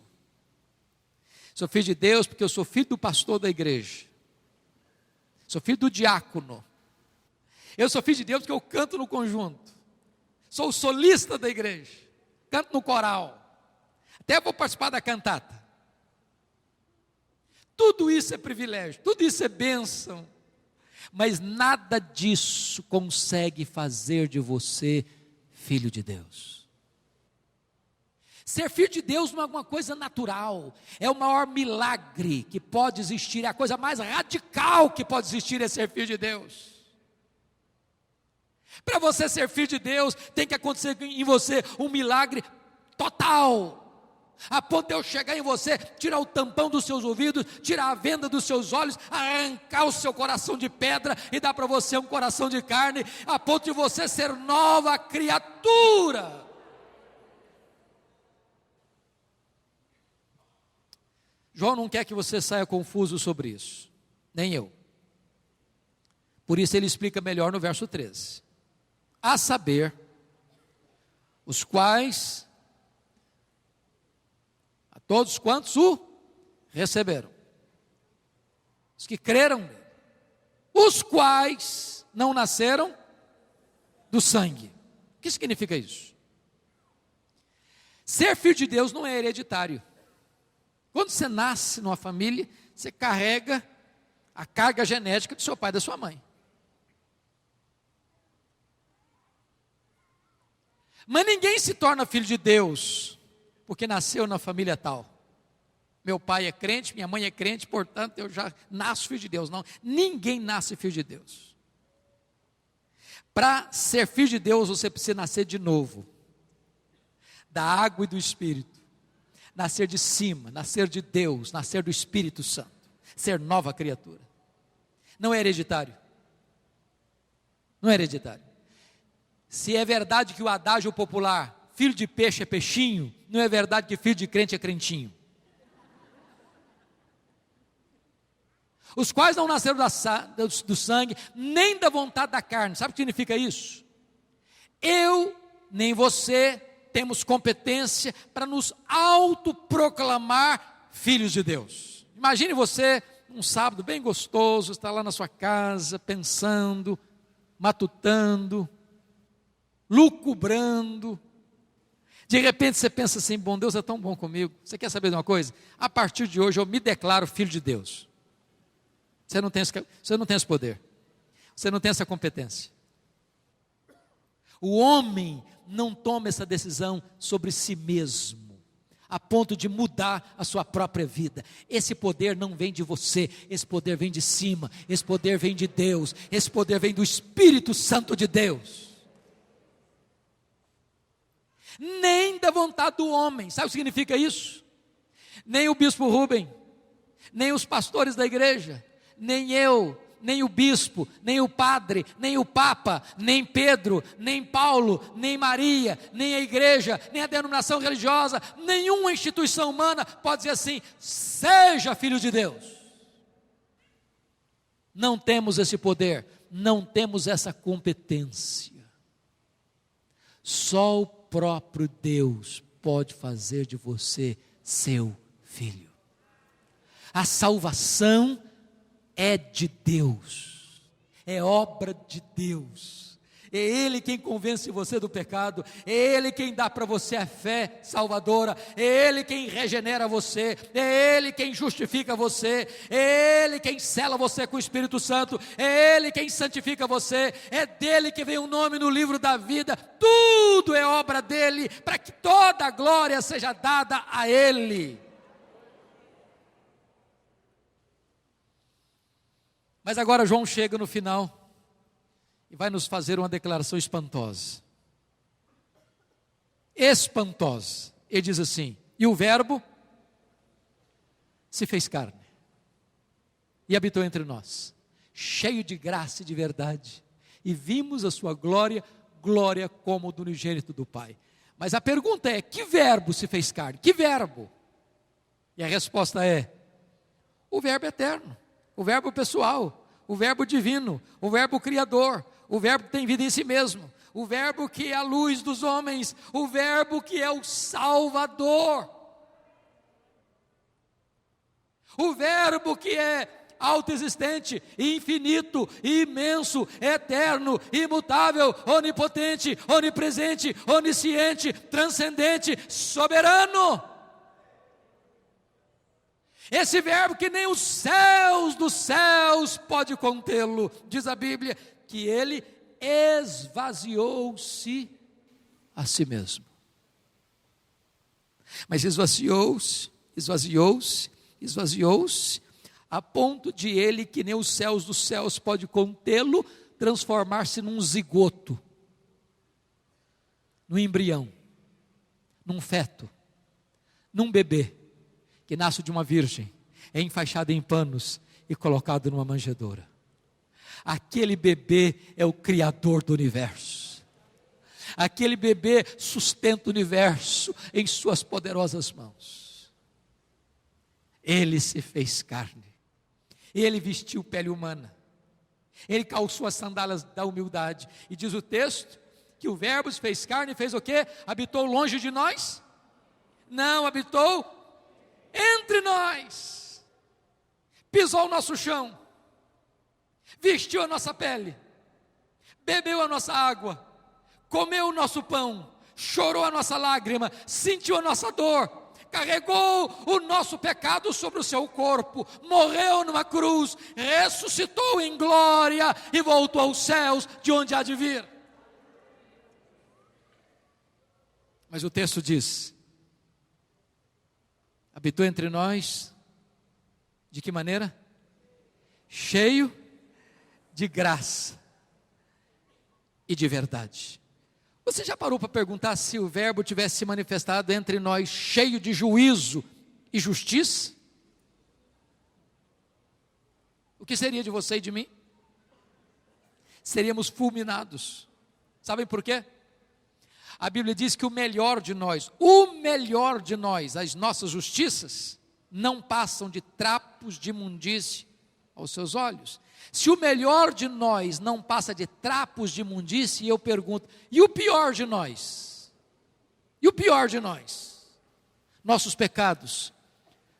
Sou filho de Deus porque eu sou filho do pastor da igreja. Sou filho do diácono. Eu sou filho de Deus porque eu canto no conjunto. Sou o solista da igreja. Canto no coral. Até vou participar da cantata. Tudo isso é privilégio, tudo isso é bênção. Mas nada disso consegue fazer de você filho de Deus. Ser filho de Deus não é alguma coisa natural, é o maior milagre que pode existir, é a coisa mais radical que pode existir é ser filho de Deus. Para você ser filho de Deus, tem que acontecer em você um milagre total, a ponto de eu chegar em você, tirar o tampão dos seus ouvidos, tirar a venda dos seus olhos, arrancar o seu coração de pedra e dar para você um coração de carne, a ponto de você ser nova criatura. João não quer que você saia confuso sobre isso, nem eu. Por isso ele explica melhor no verso 13. A saber, os quais, a todos quantos o receberam, os que creram nele, os quais não nasceram do sangue. O que significa isso? Ser filho de Deus não é hereditário. Quando você nasce numa família, você carrega a carga genética do seu pai e da sua mãe. Mas ninguém se torna filho de Deus porque nasceu na família tal. Meu pai é crente, minha mãe é crente, portanto eu já nasço filho de Deus. Não, ninguém nasce filho de Deus. Para ser filho de Deus, você precisa nascer de novo, da água e do Espírito. Nascer de cima, nascer de Deus, nascer do Espírito Santo, ser nova criatura. Não é hereditário. Não é hereditário. Se é verdade que o adágio popular, filho de peixe é peixinho, não é verdade que filho de crente é crentinho. Os quais não nasceram do sangue, nem da vontade da carne. Sabe o que significa isso? Eu, nem você, temos competência para nos autoproclamar filhos de Deus. Imagine você, um sábado bem gostoso, está lá na sua casa, pensando, matutando, lucubrando. De repente você pensa assim, bom, Deus é tão bom comigo. Você quer saber de uma coisa? A partir de hoje eu me declaro filho de Deus. Você não tem esse poder. Você não tem essa competência. O homem não toma essa decisão sobre si mesmo, a ponto de mudar a sua própria vida. Esse poder não vem de você, esse poder vem de cima, esse poder vem de Deus, esse poder vem do Espírito Santo de Deus. Nem da vontade do homem. Sabe o que significa isso? Nem o bispo Rubem, nem os pastores da igreja, nem eu, nem o bispo, nem o padre, nem o papa, nem Pedro, nem Paulo, nem Maria, nem a igreja, nem a denominação religiosa, nenhuma instituição humana pode dizer assim: seja filho de Deus. Não temos esse poder, não temos essa competência. Só o próprio Deus pode fazer de você seu filho. A salvação é de Deus, é obra de Deus, é Ele quem convence você do pecado, é Ele quem dá para você a fé salvadora, é Ele quem regenera você, é Ele quem justifica você, é Ele quem sela você com o Espírito Santo, é Ele quem santifica você, é dele que vem o nome no livro da vida. Tudo é obra dele, para que toda a glória seja dada a Ele. Mas agora João chega no final e vai nos fazer uma declaração espantosa. Espantosa. Ele diz assim: e o Verbo se fez carne e habitou entre nós, cheio de graça e de verdade, e vimos a sua glória, glória como do unigênito do Pai. Mas a pergunta é: que verbo se fez carne? Que verbo? E a resposta é: o Verbo eterno, o Verbo pessoal, o Verbo divino, o Verbo criador, o Verbo que tem vida em si mesmo, o Verbo que é a luz dos homens, o Verbo que é o Salvador, o Verbo que é autoexistente, infinito, imenso, eterno, imutável, onipotente, onipresente, onisciente, transcendente, soberano. Esse verbo que nem os céus dos céus pode contê-lo, diz a Bíblia, que ele esvaziou-se a si mesmo. Mas esvaziou-se, a ponto de ele, que nem os céus dos céus pode contê-lo, transformar-se num zigoto, num embrião, num feto, num bebê, que nasce de uma virgem, é enfaixado em panos e colocado numa manjedoura. Aquele bebê é o Criador do universo. Aquele bebê sustenta o universo em suas poderosas mãos. Ele se fez carne. Ele vestiu pele humana. Ele calçou as sandálias da humildade. E diz o texto que o Verbo se fez carne e fez o quê? Habitou longe de nós? Não, habitou entre nós, pisou o nosso chão, vestiu a nossa pele, bebeu a nossa água, comeu o nosso pão, chorou a nossa lágrima, sentiu a nossa dor, carregou o nosso pecado sobre o seu corpo, morreu numa cruz, ressuscitou em glória e voltou aos céus, de onde há de vir. Mas o texto diz: habitou entre nós, de que maneira? Cheio de graça e de verdade. Você já parou para perguntar se o Verbo tivesse se manifestado entre nós cheio de juízo e justiça? O que seria de você e de mim? Seríamos fulminados. Sabem por quê? A Bíblia diz que o melhor de nós, as nossas justiças, não passam de trapos de imundície aos seus olhos. Se o melhor de nós não passa de trapos de imundície, eu pergunto: e o pior de nós? E o pior de nós? Nossos pecados,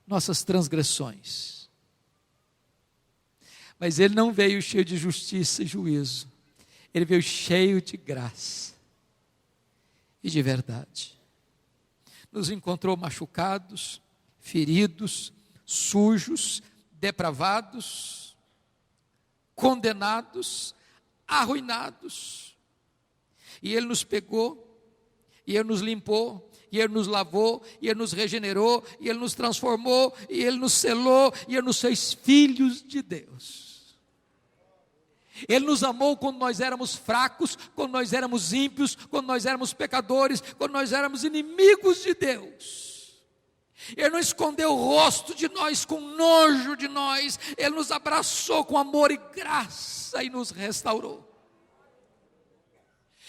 nossas transgressões. Mas ele não veio cheio de justiça e juízo, ele veio cheio de graça e de verdade. Nos encontrou machucados, feridos, sujos, depravados, condenados, arruinados. E Ele nos pegou, e Ele nos limpou, e Ele nos lavou, e Ele nos regenerou, e Ele nos transformou, e Ele nos selou, e Ele nos fez filhos de Deus. Ele nos amou quando nós éramos fracos, quando nós éramos ímpios, quando nós éramos pecadores, quando nós éramos inimigos de Deus. Ele não escondeu o rosto de nós com nojo de nós, Ele nos abraçou com amor e graça e nos restaurou.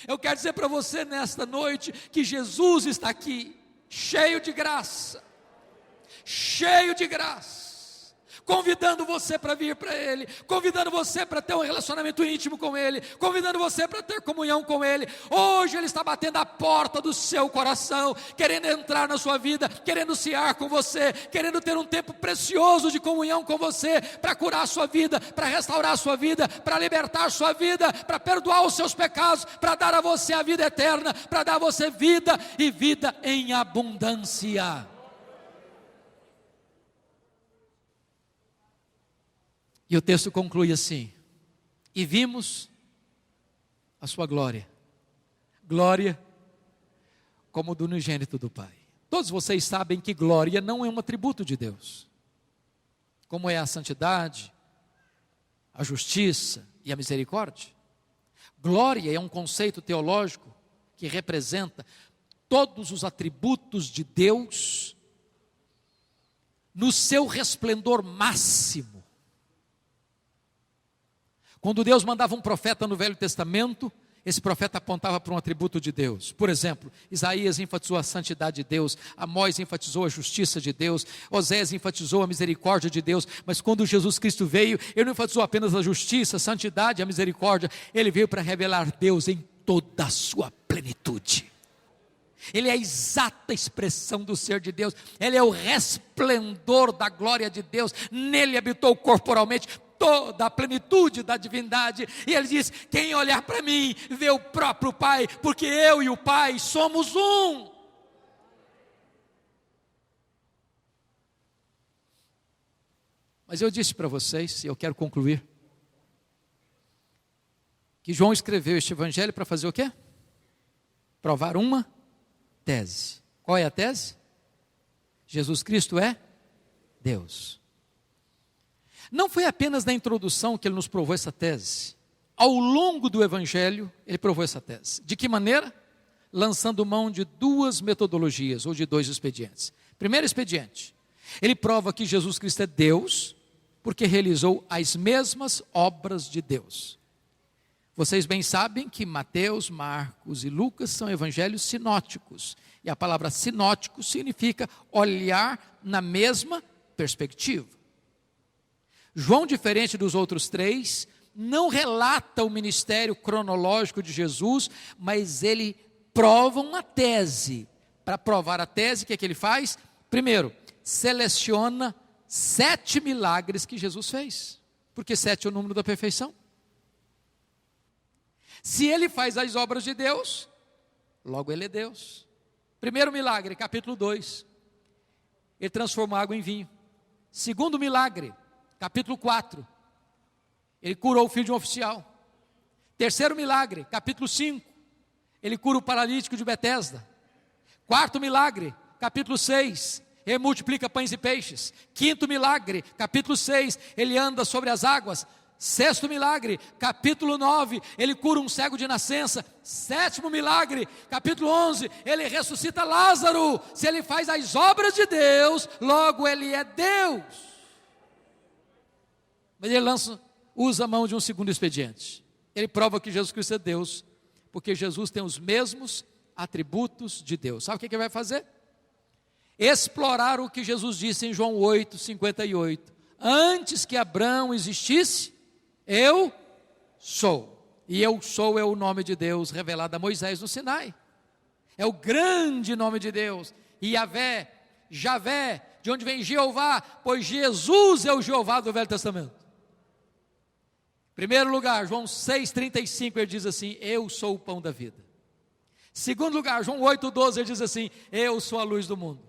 Eu quero dizer para você nesta noite que Jesus está aqui, cheio de graça, convidando você para vir para Ele, convidando você para ter um relacionamento íntimo com Ele, convidando você para ter comunhão com Ele. Hoje Ele está batendo a porta do seu coração, querendo entrar na sua vida, querendo cear com você, querendo ter um tempo precioso de comunhão com você, para curar a sua vida, para restaurar a sua vida, para libertar a sua vida, para perdoar os seus pecados, para dar a você a vida eterna, para dar a você vida e vida em abundância. E o texto conclui assim: e vimos a sua glória, glória como do unigênito do Pai. Todos vocês sabem que glória não é um atributo de Deus, como é a santidade, a justiça e a misericórdia. Glória é um conceito teológico que representa todos os atributos de Deus no seu resplendor máximo. Quando Deus mandava um profeta no Velho Testamento, esse profeta apontava para um atributo de Deus. Por exemplo, Isaías enfatizou a santidade de Deus, Amós enfatizou a justiça de Deus, Osés enfatizou a misericórdia de Deus. Mas quando Jesus Cristo veio, Ele não enfatizou apenas a justiça, a santidade, a misericórdia. Ele veio para revelar Deus em toda a sua plenitude. Ele é a exata expressão do ser de Deus, Ele é o resplendor da glória de Deus, nele habitou corporalmente toda a plenitude da divindade. E Ele diz: quem olhar para mim, vê o próprio Pai, porque eu e o Pai somos um. Mas eu disse para vocês, e eu quero concluir, que João escreveu este evangelho para fazer o quê? Provar uma tese. Qual é a tese? Jesus Cristo é Deus. Não foi apenas na introdução que ele nos provou essa tese. Ao longo do evangelho, ele provou essa tese. De que maneira? Lançando mão de duas metodologias, ou de dois expedientes. Primeiro expediente, ele prova que Jesus Cristo é Deus, porque realizou as mesmas obras de Deus. Vocês bem sabem que Mateus, Marcos e Lucas são evangelhos sinóticos. E a palavra sinótico significa olhar na mesma perspectiva. João, diferente dos outros três, não relata o ministério cronológico de Jesus, mas ele prova uma tese. Para provar a tese, o que é que ele faz? Primeiro, seleciona 7 milagres que Jesus fez, porque 7 é o número da perfeição. Se ele faz as obras de Deus, logo ele é Deus. Primeiro milagre, capítulo 2, ele transformou água em vinho. Segundo milagre, capítulo 4, ele curou o filho de um oficial. Terceiro milagre, capítulo 5, ele cura o paralítico de Betesda. Quarto milagre, capítulo 6, ele multiplica pães e peixes. Quinto milagre, capítulo 6, ele anda sobre as águas. Sexto milagre, capítulo 9, ele cura um cego de nascença. Sétimo milagre, capítulo 11, ele ressuscita Lázaro. Se ele faz as obras de Deus, logo ele é Deus. Mas ele usa a mão de um segundo expediente. Ele prova que Jesus Cristo é Deus, porque Jesus tem os mesmos atributos de Deus. Sabe o que ele vai fazer? Explorar o que Jesus disse em João 8:58. Antes que Abraão existisse, eu sou. E eu sou é o nome de Deus revelado a Moisés no Sinai. É o grande nome de Deus. Yahvé, Javé, de onde vem Jeová, pois Jesus é o Jeová do Velho Testamento. Primeiro lugar, João 6,35, ele diz assim: eu sou o pão da vida. Segundo lugar, João 8,12, ele diz assim: eu sou a luz do mundo.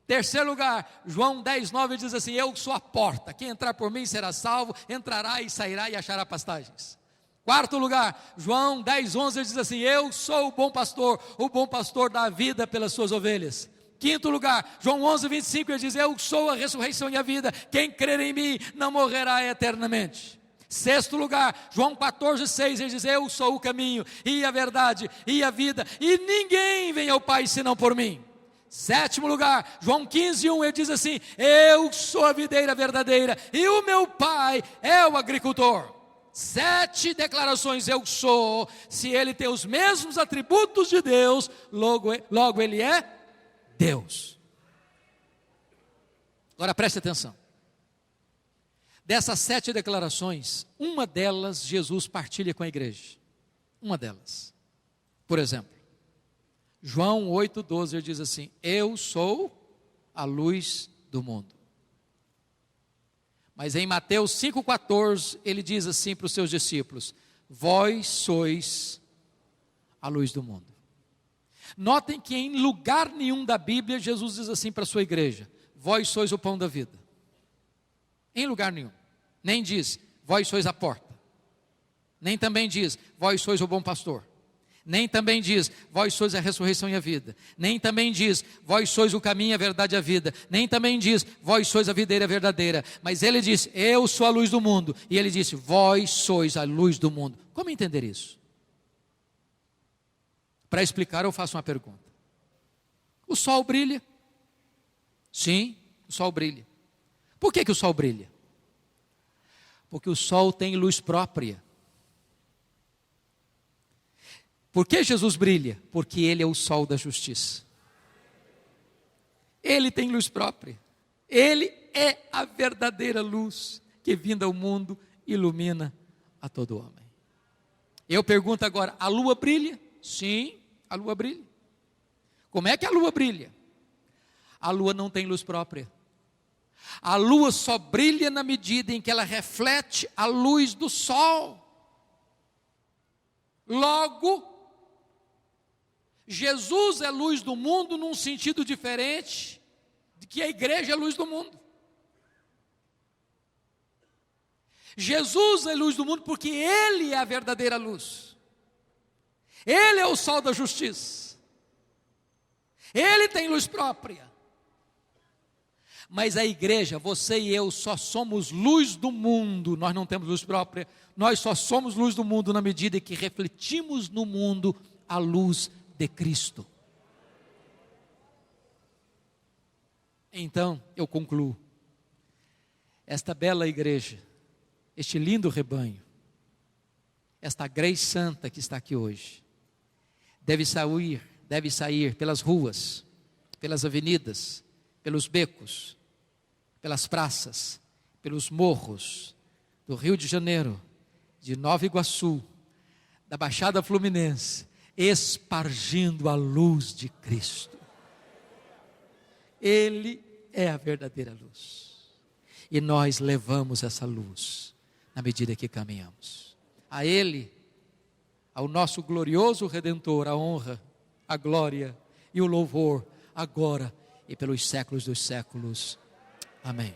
Terceiro lugar, João 10:9 diz assim: eu sou a porta, quem entrar por mim será salvo, entrará e sairá e achará pastagens. Quarto lugar, João 10:11 diz assim: eu sou o bom pastor dá a vida pelas suas ovelhas. Quinto lugar, João 11:25 ele diz: eu sou a ressurreição e a vida, quem crer em mim não morrerá eternamente. Sexto lugar, João 14:6 ele diz: eu sou o caminho e a verdade e a vida, e ninguém vem ao Pai senão por mim. Sétimo lugar, João 15:1 ele diz assim: eu sou a videira verdadeira e o meu Pai é o agricultor. 7 declarações: eu sou. Se ele tem os mesmos atributos de Deus, logo ele é Deus. Agora preste atenção. Dessas 7 declarações, uma delas Jesus partilha com a igreja. Uma delas. Por exemplo, João 8:12 ele diz assim: eu sou a luz do mundo. Mas em Mateus 5:14 ele diz assim para os seus discípulos: vós sois a luz do mundo. Notem que em lugar nenhum da Bíblia Jesus diz assim para a sua igreja: vós sois o pão da vida. Em lugar nenhum. Nem diz: vós sois a porta. Nem também diz: vós sois o bom pastor. Nem também diz: vós sois a ressurreição e a vida. Nem também diz: vós sois o caminho, a verdade e a vida. Nem também diz: vós sois a videira verdadeira. Mas ele diz: eu sou a luz do mundo. E ele disse: vós sois a luz do mundo. Como entender isso? Para explicar eu faço uma pergunta. O sol brilha? Sim, o sol brilha. Por que o sol brilha? Porque o sol tem luz própria. Por que Jesus brilha? Porque ele é o sol da justiça. Ele tem luz própria. Ele é a verdadeira luz que vinda ao mundo ilumina a todo homem. Eu pergunto agora: a lua brilha? Sim, a lua brilha. Como é que a lua brilha? A lua não tem luz própria. A lua só brilha na medida em que ela reflete a luz do sol. Logo, Jesus é luz do mundo num sentido diferente de que a igreja é luz do mundo. Jesus é luz do mundo porque Ele é a verdadeira luz. Ele é o sol da justiça. Ele tem luz própria. Mas a igreja, você e eu, só somos luz do mundo. Nós não temos luz própria. Nós só somos luz do mundo na medida em que refletimos no mundo a luz de Cristo. Então, eu concluo. Esta bela igreja, este lindo rebanho, esta Grace Santa que está aqui hoje, deve sair pelas ruas, pelas avenidas, pelos becos, pelas praças, pelos morros do Rio de Janeiro, de Nova Iguaçu, da Baixada Fluminense, espargindo a luz de Cristo. Ele é a verdadeira luz. E nós levamos essa luz na medida que caminhamos. A Ele, ao nosso glorioso Redentor, a honra, a glória e o louvor, agora e pelos séculos dos séculos. Amém.